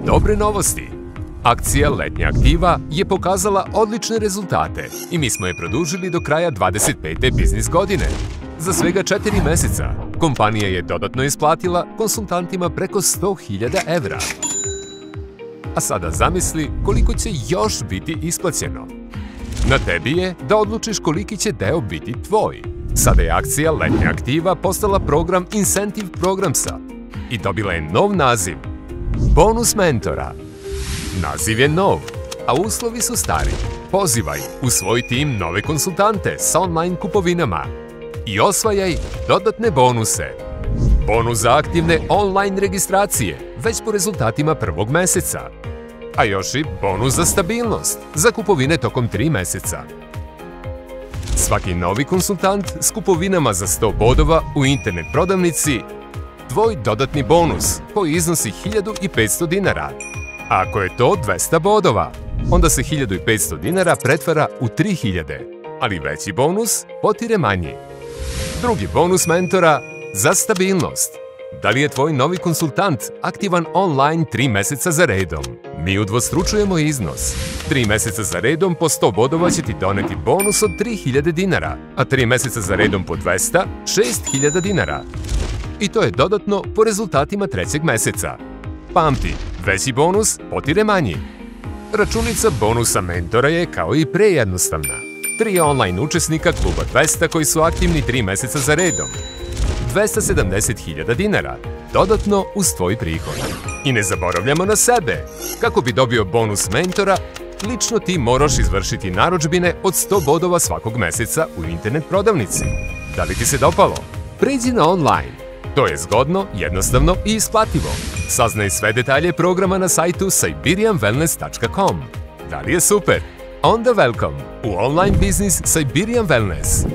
Dobre novosti! Akcija Letnja aktiva je pokazala odlične rezultate i mi smo je produžili do kraja 25. biznis godine. Za svega 4 meseca kompanija je dodatno isplatila konsultantima preko 100.000 evra. A sada zamisli koliko će još biti isplaćeno. Na tebi je da odlučiš koliki će deo biti tvoj. Sada je akcija Letnja aktiva postala program Incentive Programsa i dobila je nov naziv – Bonus mentora. Naziv je nov, a uslovi su stari. Pozivaj u svoj tim nove konsultante sa online kupovinama i osvajaj dodatne bonuse. Bonus za aktivne online registracije već po rezultatima prvog meseca. A još i bonus za stabilnost za kupovine tokom 3 meseca. Svaki novi konsultant s kupovinama za 100 bodova u internet prodavnici tvoj dodatni bonus koji iznosi 1500 dinara. A ako je to 200 bodova, onda se 1500 dinara pretvara u 3000, ali veći bonus potire manji. Drugi bonus mentora za stabilnost. Da li je tvoj novi konsultant aktivan online 3 meseca za redom? Mi udvostručujemo iznos. 3 meseca za redom po 100 bodova će ti doneti bonus od 3000 dinara, a 3 meseca za redom po 200, 6000 dinara. I to je dodatno po rezultatima 3. meseca. Pamti, veći bonus potire manji. Računica bonusa mentora je kao i pre jednostavna. 3 online učesnika kluba 200 koji su aktivni 3 meseca za redom. 270.000 dinara, dodatno uz tvoj prihod. I ne zaboravljamo na sebe. Kako bi dobio bonus mentora, lično ti moraš izvršiti narudžbine od 100 bodova svakog meseca u internet prodavnici. Da li ti se dopalo? Pređi na online. To je zgodno, jednostavno i isplativo. Saznaj sve detalje programa na sajtu siberianwellness.com. Da li je super? Onda welcome u online biznis Siberian Wellness.